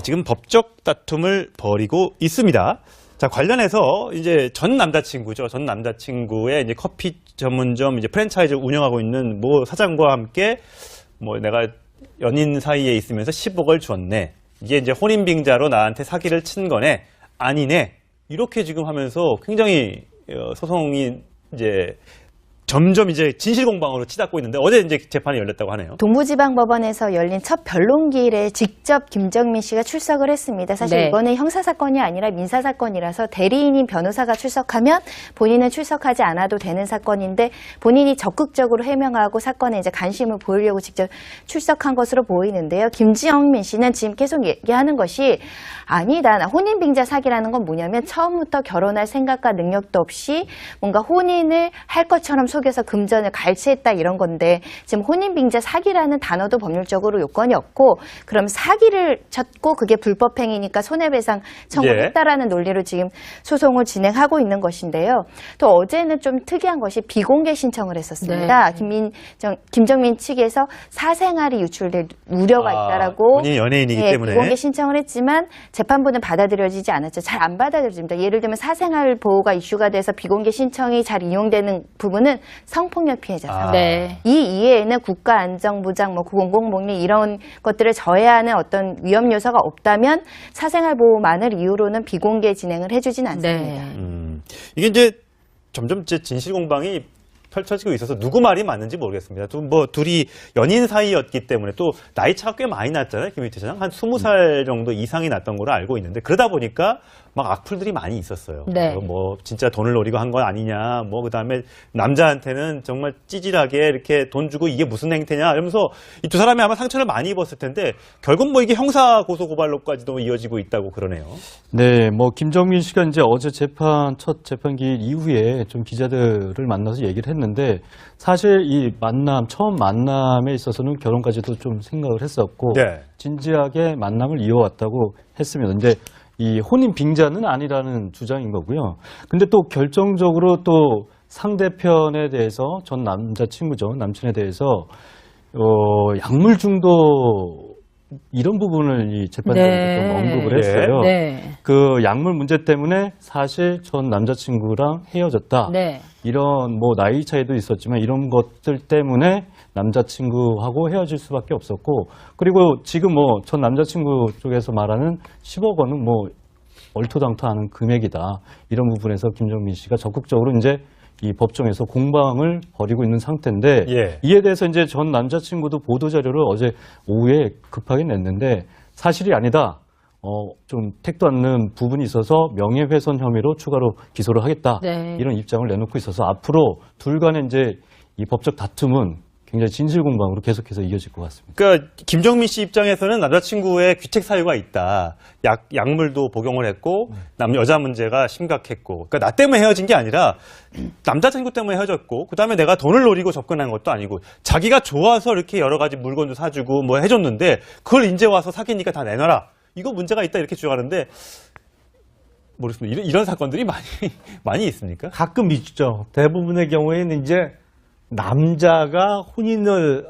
지금 법적 다툼을 벌이고 있습니다. 자, 관련해서 이제 전 남자친구죠. 전 남자친구의 이제 커피 전문점 이제 프랜차이즈를 운영하고 있는 모 사장과 함께 내가 연인 사이에 있으면서 10억을 줬네. 이게 이제 혼인빙자로 나한테 사기를 친 거네. 아니네. 이렇게 지금 하면서 굉장히 소송이 이제 점점 이제 진실공방으로 치닫고 있는데 어제 이제 재판이 열렸다고 하네요. 동부지방법원에서 열린 첫 변론기일에 직접 김정민 씨가 출석을 했습니다. 사실 이거는 형사사건이 아니라 민사사건이라서 대리인인 변호사가 출석하면 본인은 출석하지 않아도 되는 사건인데 본인이 적극적으로 해명하고 사건에 이제 관심을 보이려고 직접 출석한 것으로 보이는데요. 김정민 씨는 지금 계속 얘기하는 것이 아니다. 혼인빙자 사기라는 건 뭐냐면 처음부터 결혼할 생각과 능력도 없이 뭔가 혼인을 할 것처럼 속여서 금전을 갈취했다 이런 건데 지금 혼인빙자 사기라는 단어도 법률적으로 요건이 없고 그럼 사기를 쳤고 그게 불법행위니까 손해배상 청구했다라는 논리로 지금 소송을 진행하고 있는 것인데요. 또 어제는 좀 특이한 것이 비공개 신청을 했었습니다. 김정민 측에서 사생활이 유출될 우려가 있다라고 본인이 연예인이기 때문에 비공개 신청을 했지만 재판부는 받아들여지지 않았죠. 잘 안 받아들여집니다. 예를 들면 사생활 보호가 이슈가 돼서 비공개 신청이 잘 이용되는 부분은 성폭력 피해자. 이 이외에는 국가안전보장, 공공복리 이런 것들을 저해하는 어떤 위험 요소가 없다면 사생활 보호만을 이유로는 비공개 진행을 해주진 않습니다. 이게 이제 점점 제 진실공방이 펼쳐지고 있어서 누구 말이 맞는지 모르겠습니다. 둘이 연인 사이였기 때문에 또 나이 차가 꽤 많이 났잖아요. 김희태 사장. 한 20살 정도 이상이 났던 걸로 알고 있는데 그러다 보니까 막 악플들이 많이 있었어요. 진짜 돈을 노리고 한 건 아니냐. 그다음에 남자한테는 정말 찌질하게 이렇게 돈 주고 이게 무슨 행태냐. 이러면서 이 두 사람이 아마 상처를 많이 입었을 텐데 결국 이게 형사 고소 고발로까지도 이어지고 있다고 그러네요. 네, 김정민 씨가 이제 어제 첫 재판기 이후에 좀 기자들을 만나서 얘기를 했는데 사실 이 처음 만남에 있어서는 결혼까지도 좀 생각을 했었고 진지하게 만남을 이어왔다고 했습니다. 이제 이 혼인 빙자는 아니라는 주장인 거고요. 근데 또 결정적으로 또 상대편에 대해서 전 남자친구죠. 남친에 대해서 약물 중독 이런 부분을 이 재판장이 좀 언급을 했어요. 그 약물 문제 때문에 사실 전 남자친구랑 헤어졌다. 이런 나이 차이도 있었지만 이런 것들 때문에 남자친구하고 헤어질 수밖에 없었고 그리고 지금 전 남자친구 쪽에서 말하는 10억 원은 얼토당토하는 금액이다. 이런 부분에서 김정민 씨가 적극적으로 이제 이 법정에서 공방을 벌이고 있는 상태인데 이에 대해서 이제 전 남자친구도 보도자료를 어제 오후에 급하게 냈는데 사실이 아니다. 좀 택도 않는 부분이 있어서 명예훼손 혐의로 추가로 기소를 하겠다. 이런 입장을 내놓고 있어서 앞으로 둘 간의 이제 이 법적 다툼은 굉장히 진실공방으로 계속해서 이어질 것 같습니다. 그러니까 김정민 씨 입장에서는 남자친구의 귀책 사유가 있다. 약물도 복용을 했고 여자 문제가 심각했고 그러니까 나 때문에 헤어진 게 아니라 남자친구 때문에 헤어졌고 그다음에 내가 돈을 노리고 접근한 것도 아니고 자기가 좋아서 이렇게 여러 가지 물건도 사주고 해줬는데 그걸 이제 와서 사귀니까 다 내놔라. 이거 문제가 있다 이렇게 주장하는데 모르겠습니다. 이런 사건들이 많이 있습니까? 가끔 있죠. 대부분의 경우에는 이제 남자가 혼인을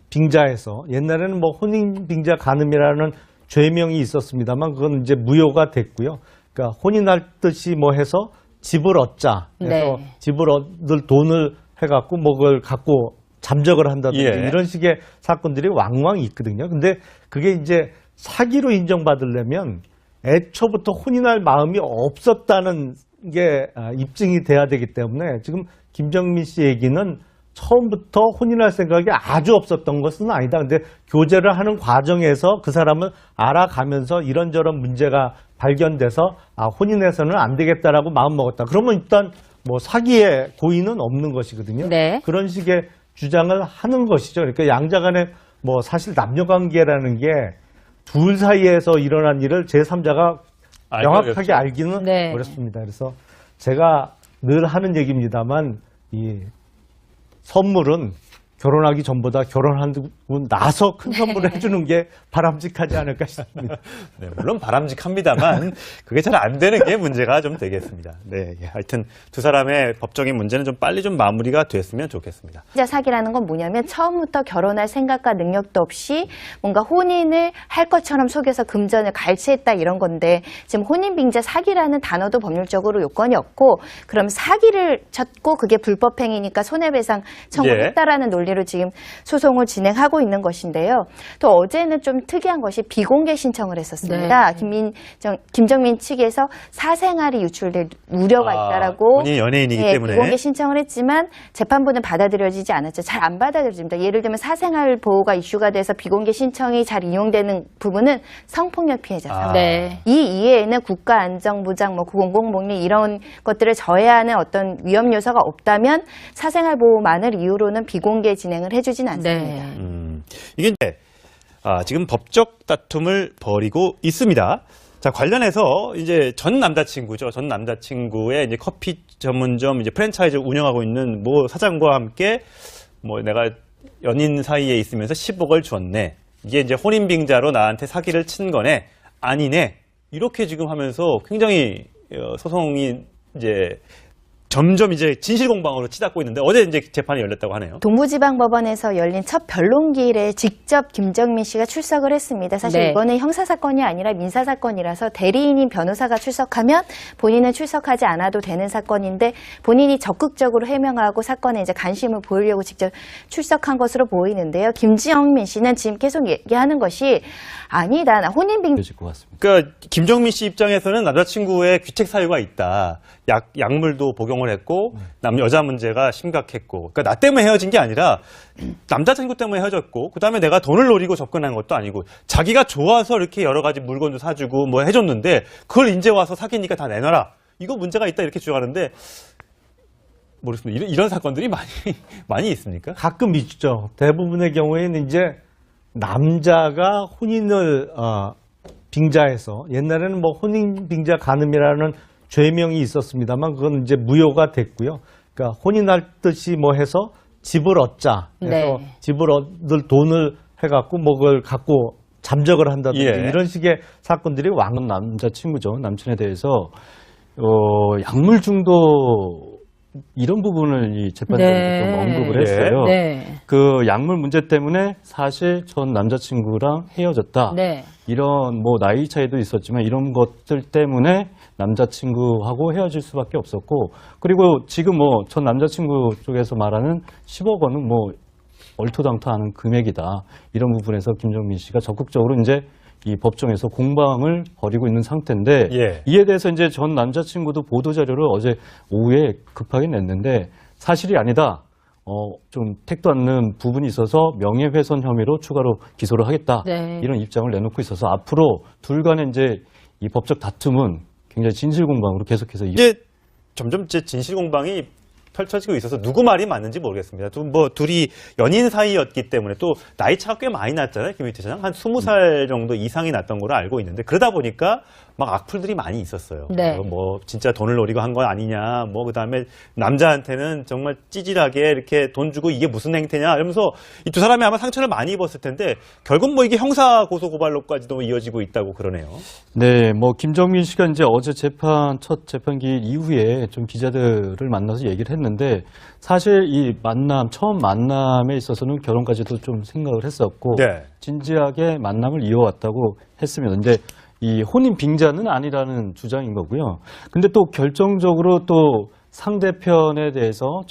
빙자해서 옛날에는 혼인 빙자 간음이라는 죄명이 있었습니다만 그건 이제 무효가 됐고요. 그러니까 혼인할 듯이 해서 집을 얻자 해서 집을 얻을 돈을 해갖고 그걸 갖고 잠적을 한다든지 이런 식의 사건들이 왕왕 있거든요. 근데 그게 이제 사기로 인정받으려면 애초부터 혼인할 마음이 없었다는 게 입증이 돼야 되기 때문에 지금 김정민 씨 얘기는 처음부터 혼인할 생각이 아주 없었던 것은 아니다. 근데 교제를 하는 과정에서 그 사람을 알아가면서 이런저런 문제가 발견돼서 혼인해서는 안 되겠다라고 마음먹었다. 그러면 일단 사기의 고의는 없는 것이거든요. 그런 식의 주장을 하는 것이죠. 그러니까 양자 간에 사실 남녀관계라는 게 둘 사이에서 일어난 일을 제3자가 명확하게 알기는 어렵습니다. 그래서 제가 늘 하는 얘기입니다만 이 선물은 결혼하기 전보다 결혼하고 나서 큰 선물을 해주는 게 바람직하지 않을까 싶습니다. 네, 물론 바람직합니다만 그게 잘 안 되는 게 문제가 좀 되겠습니다. 네, 예, 하여튼 두 사람의 법적인 문제는 좀 빨리 좀 마무리가 됐으면 좋겠습니다. 빈자 사기라는 건 뭐냐면 처음부터 결혼할 생각과 능력도 없이 뭔가 혼인을 할 것처럼 속여서 금전을 갈취했다 이런 건데 지금 혼인빙자 사기라는 단어도 법률적으로 요건이 없고 그럼 사기를 쳤고 그게 불법행위니까 손해배상 청구했다라는 논리로 지금 소송을 진행하고 있는 것인데요. 또 어제는 좀 특이한 것이 비공개 신청을 했었습니다. 김정민 측에서 사생활이 유출될 우려가 있다라고 본인이 연예인이기 예, 때문에 비공개 신청을 했지만 재판부는 받아들여지지 않았죠. 잘 안 받아들여집니다. 예를 들면 사생활 보호가 이슈가 돼서 비공개 신청이 잘 이용되는 부분은 성폭력 피해자. 네. 이 이외에는 국가안전보장, 공공복리 이런 것들을 저해하는 어떤 위험 요소가 없다면 사생활 보호만을 이유로는 비공개 진행을 해주진 않습니다. 이게 이제 지금 법적 다툼을 벌이고 있습니다. 자, 관련해서 이제 전 남자친구죠. 전 남자친구의 이제 커피 전문점 이제 프랜차이즈를 운영하고 있는 뭐 사장과 함께 뭐 내가 연인 사이에 있으면서 10억을 줬네. 이게 이제 혼인빙자로 나한테 사기를 친 거네. 아니네. 이렇게 지금 하면서 굉장히 소송이 이제 점점 이제 진실공방으로 치닫고 있는데 어제 이제 재판이 열렸다고 하네요. 동부지방법원에서 열린 첫 변론기일에 직접 김정민 씨가 출석을 했습니다. 사실 이거는 형사사건이 아니라 민사사건이라서 대리인인 변호사가 출석하면 본인은 출석하지 않아도 되는 사건인데 본인이 적극적으로 해명하고 사건에 이제 관심을 보이려고 직접 출석한 것으로 보이는데요. 김정민 씨는 지금 계속 얘기하는 것이 아니다. 나 혼인빙자. 그러니까 김정민 씨 입장에서는 남자친구의 귀책 사유가 있다. 약물도 복용을 했고 여자 문제가 심각했고 그러니까 나 때문에 헤어진 게 아니라 남자친구 때문에 헤어졌고 그다음에 내가 돈을 노리고 접근한 것도 아니고 자기가 좋아서 이렇게 여러 가지 물건도 사주고 뭐 해줬는데 그걸 이제 와서 사귀니까 다 내놔라. 이거 문제가 있다 이렇게 주장하는데 모르겠습니다. 이런 사건들이 많이 있습니까? 가끔 있죠. 대부분의 경우에는 이제 남자가 혼인을 빙자해서 옛날에는 뭐 혼인 빙자 간음이라는 죄명이 있었습니다만 그건 이제 무효가 됐고요. 그러니까 혼인할 듯이 뭐 해서 집을 얻자 해서 집을 얻을 돈을 해갖고 뭐 그걸 갖고 잠적을 한다든지 이런 식의 사건들이 남자친구죠. 남친에 대해서 약물 중독 이런 부분을 이 재판장에서 좀 언급을 했어요. 그 약물 문제 때문에 사실 전 남자친구랑 헤어졌다. 이런 뭐 나이 차이도 있었지만 이런 것들 때문에 남자친구하고 헤어질 수밖에 없었고 그리고 지금 뭐 전 남자친구 쪽에서 말하는 10억 원은 뭐 얼토당토하는 금액이다. 이런 부분에서 김정민 씨가 적극적으로 이제 이 법정에서 공방을 벌이고 있는 상태인데 이에 대해서 이제 전 남자친구도 보도자료를 어제 오후에 급하게 냈는데 사실이 아니다. 좀 택도 않는 부분이 있어서 명예훼손 혐의로 추가로 기소를 하겠다. 이런 입장을 내놓고 있어서 앞으로 둘 간의 이제 이 법적 다툼은 굉장히 진실공방으로 계속해서 이제 점점 이제 진실공방이 펼쳐지고 있어서 누구 말이 맞는지 모르겠습니다. 둘이 연인 사이였기 때문에 또 나이 차가 꽤 많이 났잖아요. 김희태 시장 한 20살 정도 이상이 났던 걸로 알고 있는데 그러다 보니까 막 악플들이 많이 있었어요. 뭐 진짜 돈을 노리고 한 건 아니냐. 뭐 그다음에 남자한테는 정말 찌질하게 이렇게 돈 주고 이게 무슨 행태냐 이러면서 이 두 사람이 아마 상처를 많이 입었을 텐데 결국 뭐 이게 형사 고소 고발로까지도 이어지고 있다고 그러네요. 네, 뭐 김정민 씨가 이제 어제 첫 재판 기일 이후에 좀 기자들을 만나서 얘기를 했는데 사실 이 처음 만남에 있어서는 결혼까지도 좀 생각을 했었고 진지하게 만남을 이어왔다고 했습니다. 근데 이 혼인 빙자는 아니라는 주장인 거고요. 근데 또 결정적으로 또 상대편에 대해서